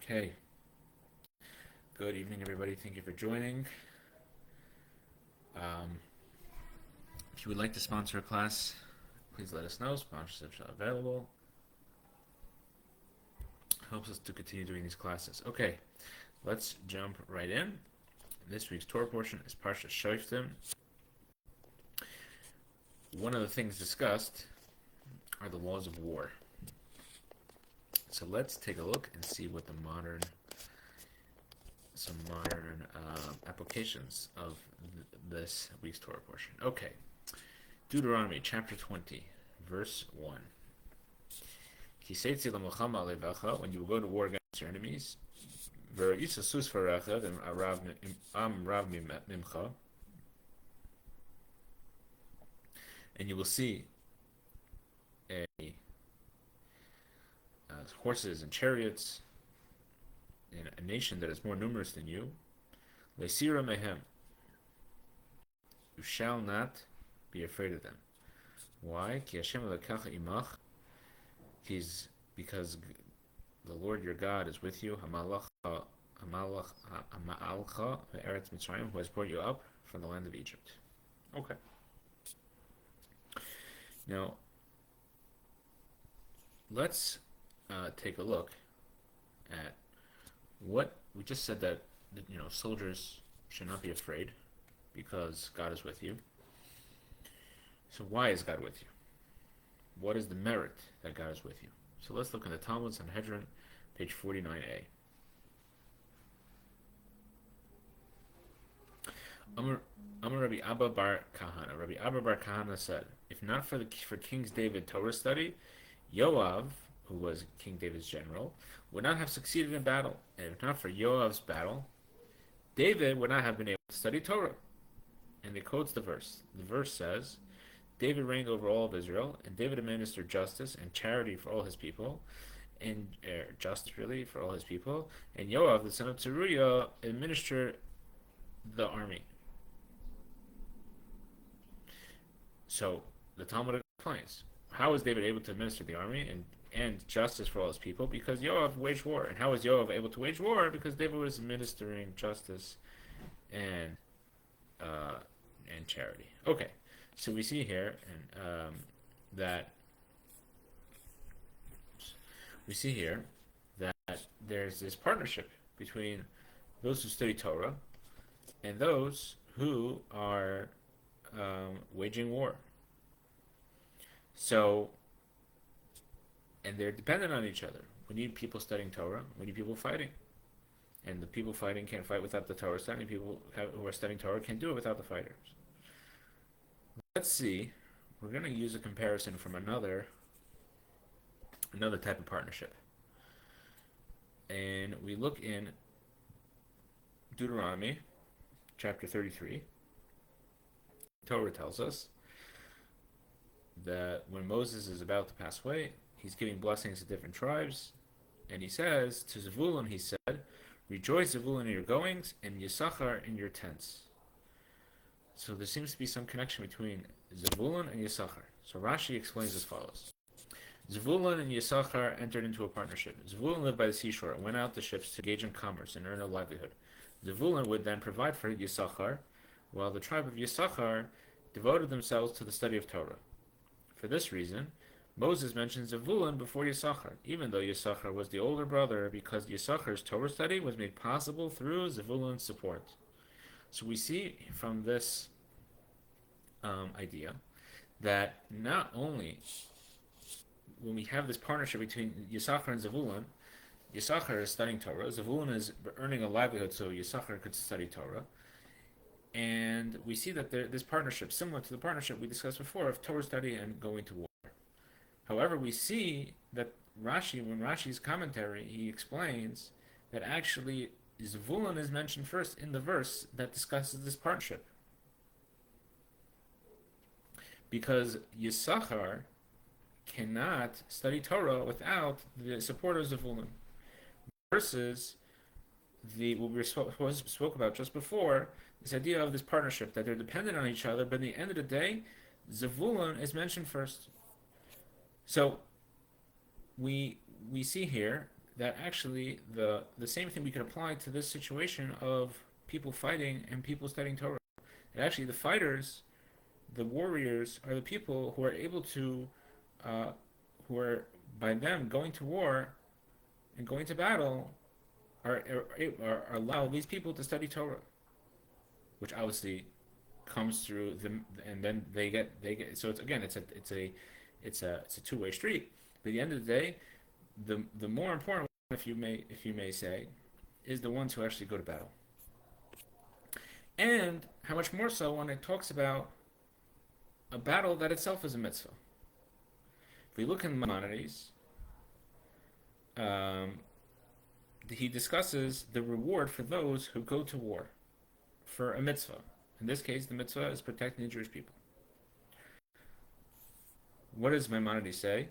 Okay. Good evening, everybody. Thank you for joining. Um, if you would like to sponsor a class, please let us know. Sponsorships are available. Helps us to continue doing these classes. Okay, let's jump right in. This week's Torah portion is Parsha Shoftim. One of the things discussed are the laws of war. So let's take a look and see what some modern applications of this week's Torah portion. Okay, Deuteronomy chapter 20, verse 1. When you will go to war against your enemies, and you will see horses and chariots in a nation that is more numerous than you. Le'sira mehem, you shall not be afraid of them. Why? Ki Hashem elakacha imach, because the Lord your God is with you. Hamalcha ve'eretz Mitzrayim, who has brought you up from the land of Egypt. Okay. Now, let's take a look at what we just said, that soldiers should not be afraid because God is with you. So why is God with you? What is the merit that God is with you? So let's look in the Talmud Sanhedrin, page 49a. Amar Rabbi Abba bar Kahana. Rabbi Abba bar Kahana said, if not for King David Torah study, Yoav, who was King David's general, would not have succeeded in battle. And if not for Yoav's battle, David would not have been able to study Torah. And he quotes the verse. The verse says, David reigned over all of Israel, and David administered justice and charity for all his people, and justice really for all his people. And Yoav, the son of Zeruiah, administered the army. So the Talmud explains, how was David able to administer the army and justice for all his people? Because Yoav waged war. And how was Yoav able to wage war? Because David was administering justice and charity. Okay, so we see here that there's this partnership between those who study Torah and those who are waging war. So, and they're dependent on each other. We need people studying Torah. We need people fighting. And the people fighting can't fight without the Torah studying. People who are studying Torah can't do it without the fighters. Let's see. We're going to use a comparison from another type of partnership. And we look in Deuteronomy chapter 33. Torah tells us that when Moses is about to pass away, he's giving blessings to different tribes, and he says to Zevulun, he said, rejoice, Zevulun, in your goings, and Yisachar in your tents. So there seems to be some connection between Zevulun and Yisachar. So Rashi explains as follows. Zevulun and Yisachar entered into a partnership. Zevulun lived by the seashore and went out to ships to engage in commerce and earn a livelihood. Zevulun would then provide for Yisachar, while the tribe of Yisachar devoted themselves to the study of Torah. For this reason, Moses mentions Zevulun before Yisachar, even though Yisachar was the older brother, because Yisachar's Torah study was made possible through Zevulun's support. So we see from this idea that not only when we have this partnership between Yisachar and Zevulun, Yisachar is studying Torah, Zevulun is earning a livelihood so Yisachar could study Torah, and we see that this partnership, similar to the partnership we discussed before of Torah study and going to war. However, we see that when Rashi's commentary, he explains that actually Zevulun is mentioned first in the verse that discusses this partnership. Because Yisachar cannot study Torah without the support of Zevulun. Versus what we spoke about just before, this idea of this partnership, that they're dependent on each other, but at the end of the day, Zevulun is mentioned first. So we see here that actually the same thing we could apply to this situation of people fighting and people studying Torah. And actually, the fighters, the warriors, are the people who are able to, uh, who are by them going to war and going to battle, are allow these people to study Torah, which obviously comes through them, and then they get. So it's again, it's a two-way street. But at the end of the day, the more important one, if you may say, is the ones who actually go to battle. And how much more so when it talks about a battle that itself is a mitzvah. If we look in Maimonides, um, he discusses the reward for those who go to war for a mitzvah. In this case, the mitzvah is protecting the Jewish people. What does Maimonides say?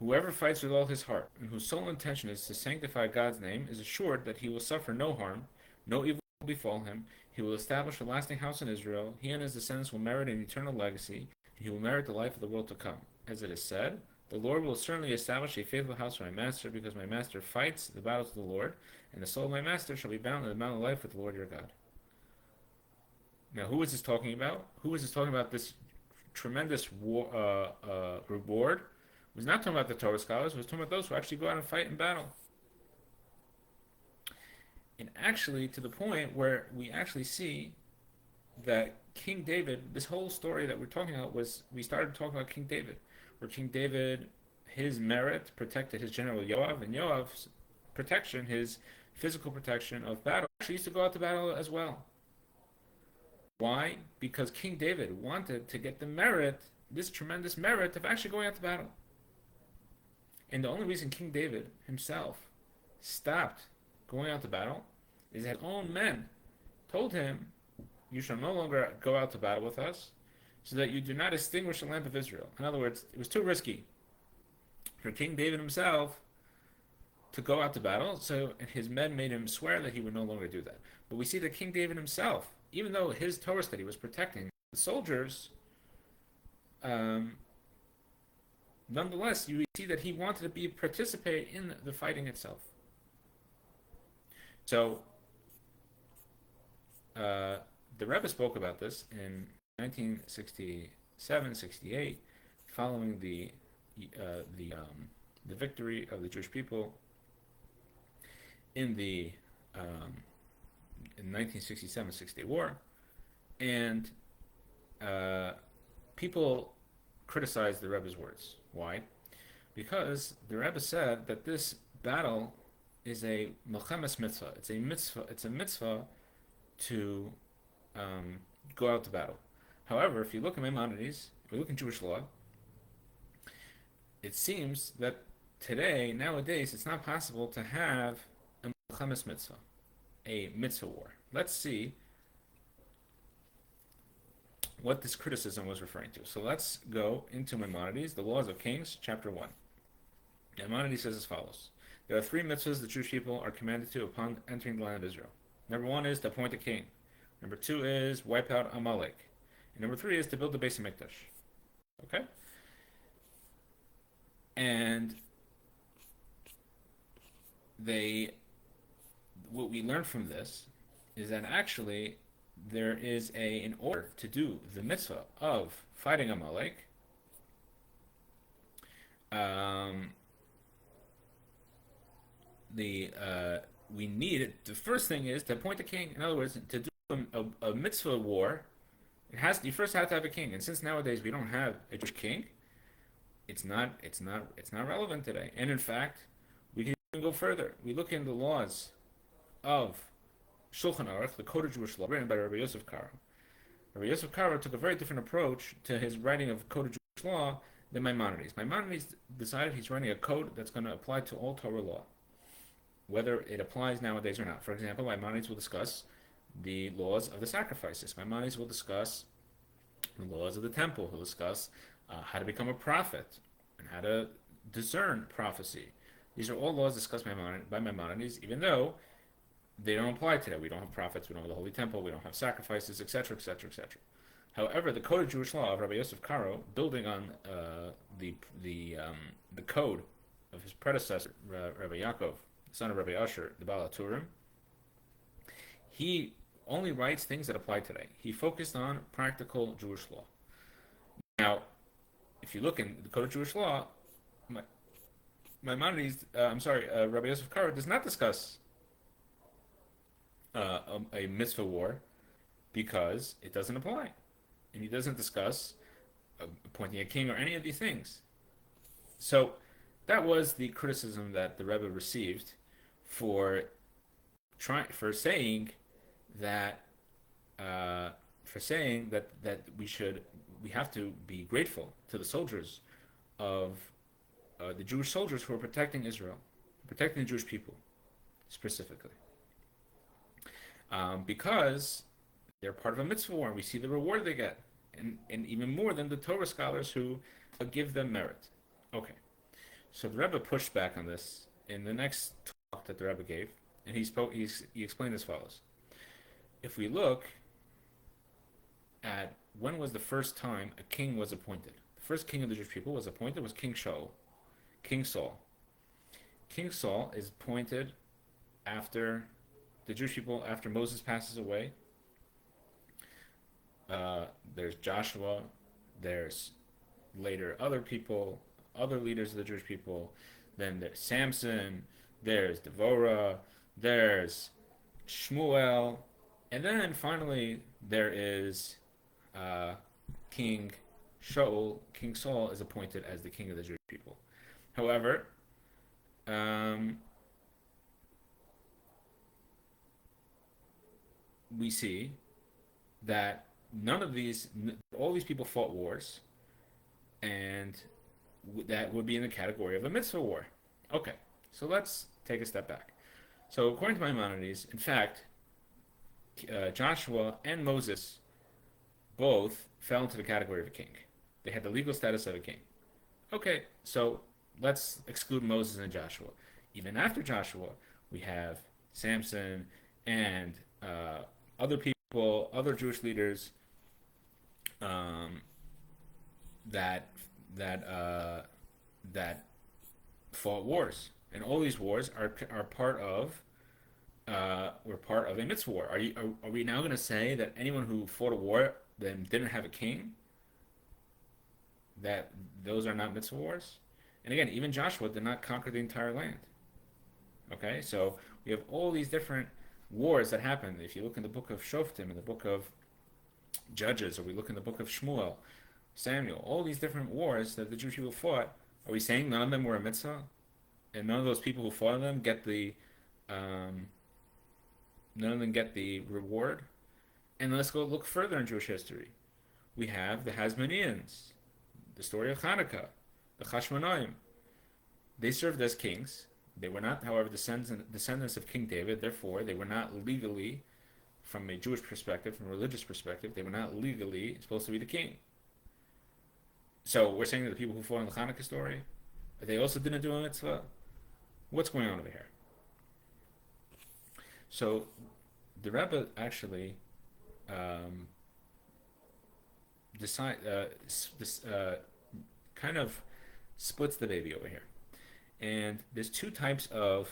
Whoever fights with all his heart, and whose sole intention is to sanctify God's name, is assured that he will suffer no harm, no evil will befall him. He will establish a lasting house in Israel. He and his descendants will merit an eternal legacy, and he will merit the life of the world to come. As it is said, the Lord will certainly establish a faithful house for my master, because my master fights the battles of the Lord, and the soul of my master shall be bound in the mountain of life with the Lord your God. Now, who is this talking about? Who is this talking about this tremendous reward? It was not talking about the Torah scholars. It was talking about those who actually go out and fight in battle. And actually, to the point where we actually see that King David, this whole story that we're talking about we started talking about King David, where King David, his merit protected his general Yoav, and Yoav's protection, his physical protection of battle, actually used to go out to battle as well. Why? Because King David wanted to get the merit, this tremendous merit of actually going out to battle. And the only reason King David himself stopped going out to battle is that his own men told him, you shall no longer go out to battle with us, so that you do not extinguish the lamp of Israel. In other words, it was too risky for King David himself to go out to battle, so his men made him swear that he would no longer do that. But we see that King David himself, even though his Torah study was protecting the soldiers, nonetheless, you see that he wanted to participate in the fighting itself. So, the Rebbe spoke about this in 1967-68, following the victory of the Jewish people in the in 1967-68 war, and people criticized the Rebbe's words. Why? Because the Rebbe said that this battle is a melchemes mitzvah. It's a mitzvah. It's a mitzvah to go out to battle. However, if you look at Maimonides, if you look in Jewish law, it seems that nowadays, it's not possible to have a melchemes mitzvah, a mitzvah war. Let's see what this criticism was referring to. So let's go into Maimonides, the Laws of Kings, chapter 1. Maimonides says as follows. There are three mitzvahs the Jewish people are commanded to upon entering the land of Israel. Number one is to appoint a king. Number two is wipe out Amalek. And number three is to build the Beis Hamikdash. Okay? And what we learn from this is that actually there is in order to do the mitzvah of fighting Amalek, we need it. The first thing is to appoint a king. In other words, to do a mitzvah war, you first have to have a king. And since nowadays we don't have a Jewish king, it's not relevant today. And in fact, we can even go further. We look in the laws of Shulchan Aruch, the Code of Jewish Law, written by Rabbi Yosef Karo. Rabbi Yosef Karo took a very different approach to his writing of Code of Jewish Law than Maimonides. Maimonides decided he's writing a code that's going to apply to all Torah law, whether it applies nowadays or not. For example, Maimonides will discuss the laws of the sacrifices. Maimonides will discuss the laws of the temple. He'll discuss how to become a prophet and how to discern prophecy. These are all laws discussed by Maimonides, even though they don't apply today. We don't have prophets, we don't have the Holy Temple, we don't have sacrifices, etc., etc., etc. However, the Code of Jewish Law of Rabbi Yosef Karo, building on the code of his predecessor, Rabbi Yaakov, son of Rabbi Usher, the Baal HaTurim, he only writes things that apply today. He focused on practical Jewish law. Now, if you look in the Code of Jewish Law, Maimonides, Rabbi Yosef Karo does not discuss a mitzvah war because it doesn't apply. And he doesn't discuss appointing a king or any of these things. So that was the criticism that the Rebbe received for saying that that we have to be grateful to the soldiers of the Jewish soldiers who are protecting Israel, protecting the Jewish people specifically, because they're part of a mitzvah war, and we see the reward they get, and even more than the Torah scholars who give them merit. Okay, so the Rebbe pushed back on this in the next talk that the Rebbe gave, and he explained as follows. If we look at when was the first time a king was appointed, the first king of the Jewish people was appointed was King Saul. King Saul is appointed after the Jewish people, after Moses passes away. There's Joshua, there's later other people, other leaders of the Jewish people. Then there's Samson, there's Devorah, there's Shmuel, and then finally there is King Shaul. King Saul is appointed as the king of the Jewish people. However, we see that all these people fought wars, and that would be in the category of a mitzvah war. Okay, so let's take a step back. So according to Maimonides, in fact, Joshua and Moses both fell into the category of a king. They had the legal status of a king. Okay, so let's exclude Moses and Joshua. Even after Joshua, we have Samson and other people, other Jewish leaders that fought wars, and all these wars are part of were part of a mitzvah war. Are we now going to say that anyone who fought a war then didn't have a king, that those are not mitzvah wars? And again, even Joshua did not conquer the entire land. Okay, so we have all these different wars that happened. If you look in the book of Shoftim, in the book of Judges, or we look in the book of Shmuel, Samuel, all these different wars that the Jewish people fought, are we saying none of them were a mitzvah? And none of those people who fought in them get the reward? And let's go look further in Jewish history. We have the Hasmoneans, the story of Hanukkah, the Chashmonaim. They served as kings. They were not, however, descendants of King David. Therefore, they were not legally, from a Jewish perspective, from a religious perspective, they were not legally supposed to be the king. So we're saying that the people who fought in the Hanukkah story, they also didn't do a mitzvah? What's going on over here? So the Rebbe actually kind of splits the baby over here, and there's two types of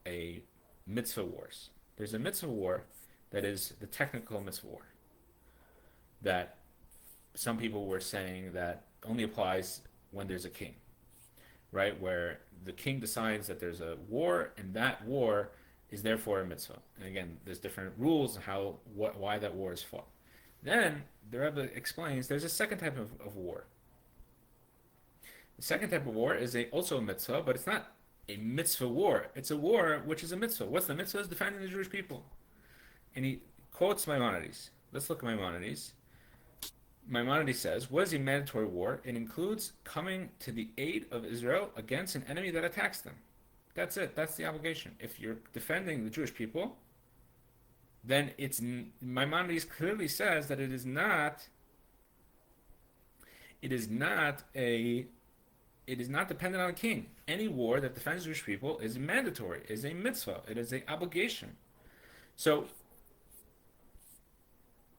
a mitzvah wars. There's a mitzvah war that is the technical mitzvah war that some people were saying that only applies when there's a king, right? Where the king decides that there's a war, and that war is therefore a mitzvah. And again, there's different rules why that war is fought. Then the Rebbe explains there's a second type of war. The second type of war is also a mitzvah, but it's not a mitzvah war. It's a war which is a mitzvah. What's the mitzvah? It's defending the Jewish people. And he quotes Maimonides. Let's look at Maimonides. Maimonides says, what is a mandatory war? It includes coming to the aid of Israel against an enemy that attacks them. That's it. That's the obligation. If you're defending the Jewish people, then Maimonides clearly says that it is not dependent on a king. Any war that defends Jewish people is mandatory, is a mitzvah, it is an obligation. So,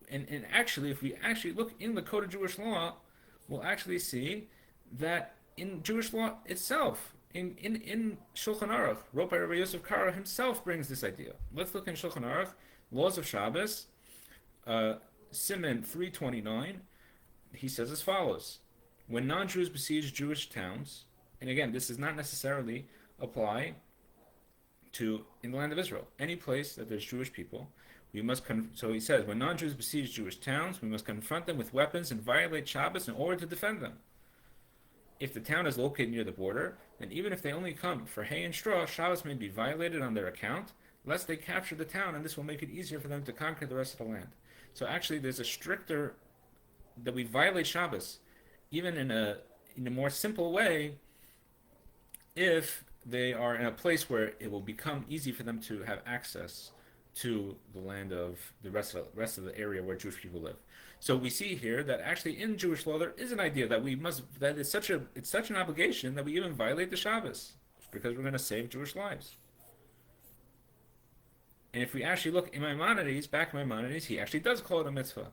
and actually, if we actually look in the Code of Jewish Law, we'll actually see that in Jewish law itself. In Shulchan Aruch, wrote by Rabbi Yosef Karo himself, brings this idea. Let's look in Shulchan Aruch, Laws of Shabbos, Siman 329. He says as follows: when non-Jews besiege Jewish towns, and again, this does not necessarily apply to in the land of Israel, any place that there's Jewish people, we must. So he says, when non-Jews besiege Jewish towns, we must confront them with weapons and violate Shabbos in order to defend them. If the town is located near the border, then even if they only come for hay and straw, Shabbos may be violated on their account, lest they capture the town, and this will make it easier for them to conquer the rest of the land. So actually, there's a stricter that we violate Shabbos, even in a more simple way, if they are in a place where it will become easy for them to have access to the land of the rest of the area where Jewish people live. So we see here that actually in Jewish law there is an idea that it's such an obligation that we even violate the Shabbos because we're going to save Jewish lives. And if we actually look in back in Maimonides, he actually does call it a mitzvah.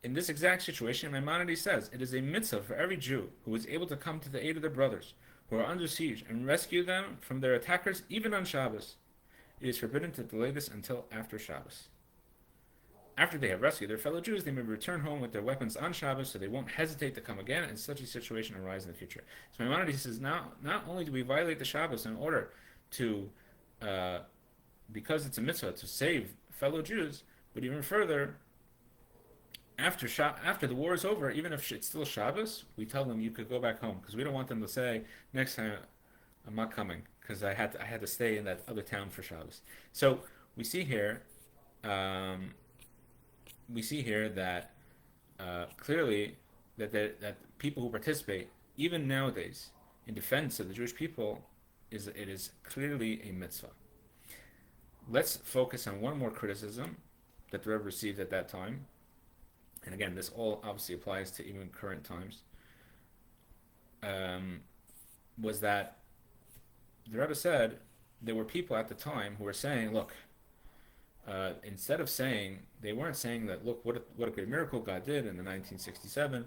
In this exact situation, Maimonides says it is a mitzvah for every Jew who is able to come to the aid of their brothers who are under siege and rescue them from their attackers even on Shabbos. It is forbidden to delay this until after Shabbos. After they have rescued their fellow Jews, they may return home with their weapons on Shabbos, so they won't hesitate to come again, and such a situation arise in the future. So Maimonides says, not only do we violate the Shabbos in order to, because it's a mitzvah to save fellow Jews, but even further, after the war is over, even if it's still Shabbos, we tell them you could go back home, because we don't want them to say, next time I'm not coming, because I had to stay in that other town for Shabbos. So we see here that clearly that people who participate, even nowadays, in defense of the Jewish people, it is clearly a mitzvah. Let's focus on one more criticism that the Rebbe received at that time. And again, this all obviously applies to even current times. Was that the Rebbe said there were people at the time who were saying, look, instead of saying, they weren't saying that, look, what a great miracle God did in the 1967.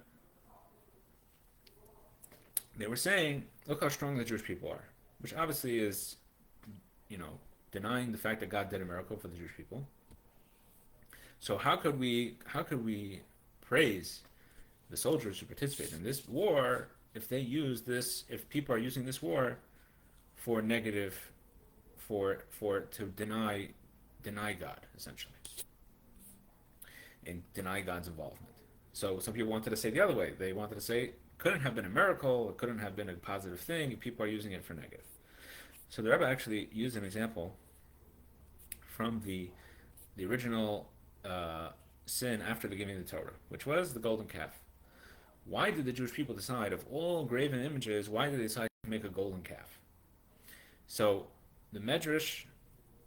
They were saying, look how strong the Jewish people are, which obviously is, denying the fact that God did a miracle for the Jewish people. So how could we praise the soldiers who participated in this war if people are using this war for negative, to deny God, essentially, and deny God's involvement. So some people wanted to say the other way. They wanted to say it couldn't have been a miracle, it couldn't have been a positive thing, people are using it for negative. So the Rebbe actually used an example from the original sin after the giving of the Torah, which was the golden calf. Why did the Jewish people decide, of all graven images, why did they decide to make a golden calf? So the Medrash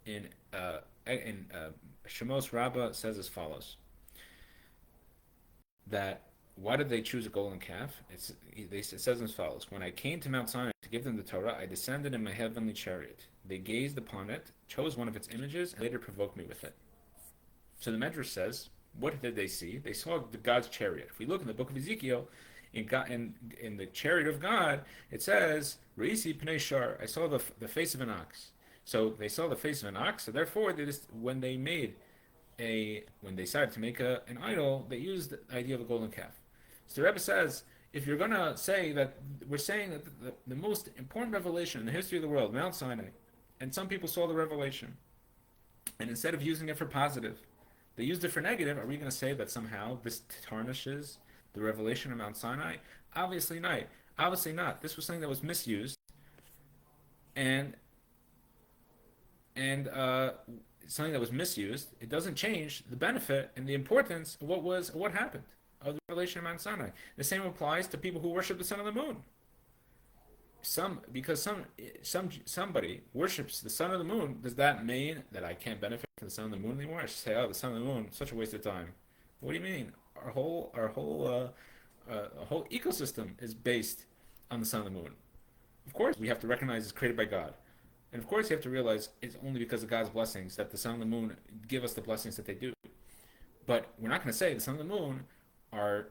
in Shemos Rabbah says as follows: that why did they choose a golden calf? It says as follows: when I came to Mount Sinai to give them the Torah, I descended in my heavenly chariot. They gazed upon it, chose one of its images, and later provoked me with it. So the Medrash says, what did they see? They saw God's chariot. If we look in the book of Ezekiel, in the chariot of God, it says, Reisi Pnei Shar, I saw the face of an ox. So they saw the face of an ox, so therefore when they decided to make an idol, they used the idea of a golden calf. So the Rebbe says, if you're going to say that, we're saying that the most important revelation in the history of the world, Mount Sinai, and some people saw the revelation, and instead of using it for positive, they used it for negative, are we going to say that somehow this tarnishes the revelation of Mount Sinai? Obviously not. Obviously not. This was something that was misused, and something that was misused. It doesn't change the benefit and the importance of what happened of the revelation of Mount Sinai. The same applies to people who worship the sun and the moon. Somebody worships the sun or the moon, does that mean that I can't benefit from the sun and the moon anymore? I should say, the sun and the moon, such a waste of time. What do you mean? Our whole ecosystem is based on the sun and the moon. Of course, we have to recognize it's created by God, and of course, you have to realize it's only because of God's blessings that the sun and the moon give us the blessings that they do. But we're not going to say the sun and the moon are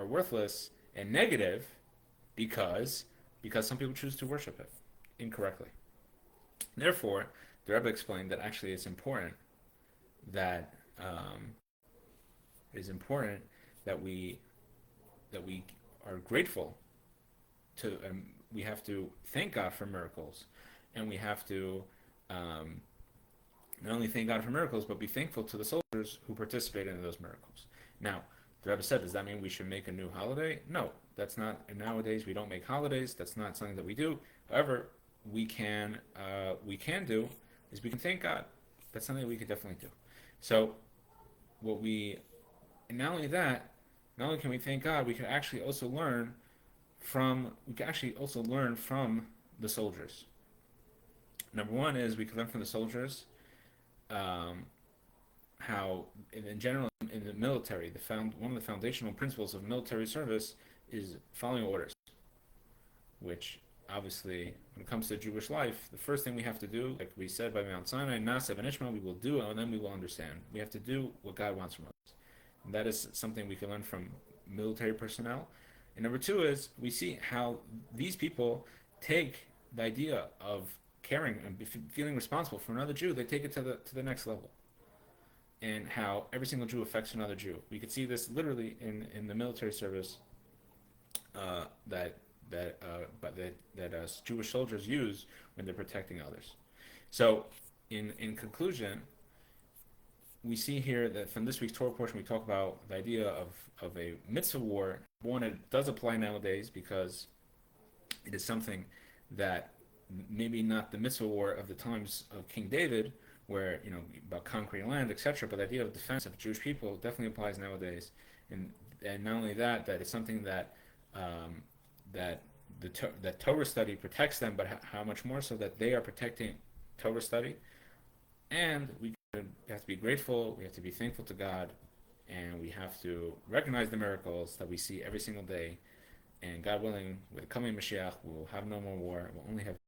worthless and negative because some people choose to worship it incorrectly. Therefore, the Rebbe explained that actually that um, it's important that we are grateful to, we have to thank God for miracles, and we have to um, not only thank God for miracles, but be thankful to the soldiers who participated in those miracles. Now, the Rebbe said, does that mean we should make a new holiday? No, that's not. Nowadays, we don't make holidays. That's not something that we do. However, we can do is we can thank God. That's something that we could definitely do. So, what we and not only that, not only can we thank God, we can actually also learn from the soldiers. Number one is we can learn from the soldiers um, how, in general, in the military, one of the foundational principles of military service is following orders, which obviously, when it comes to Jewish life, the first thing we have to do, like we said by Mount Sinai, Naaseh v'nishma, we will do, and then we will understand. We have to do what God wants from us. And that is something we can learn from military personnel. And number two is we see how these people take the idea of caring and feeling responsible for another Jew, they take it to the next level. And how every single Jew affects another Jew. We could see this literally in the military service that Jewish soldiers use when they're protecting others. So, in conclusion, we see here that from this week's Torah portion, we talk about the idea of a mitzvah war. One, it does apply nowadays because it is something that maybe not the mitzvah war of the times of King David, where about conquering land, etc. But the idea of defense of Jewish people definitely applies nowadays, and not only that, that it's something that that that Torah study protects them, but how much more so that they are protecting Torah study, and we have to be grateful, we have to be thankful to God, and we have to recognize the miracles that we see every single day. And God willing, with the coming Mashiach, we will have no more war. We'll only have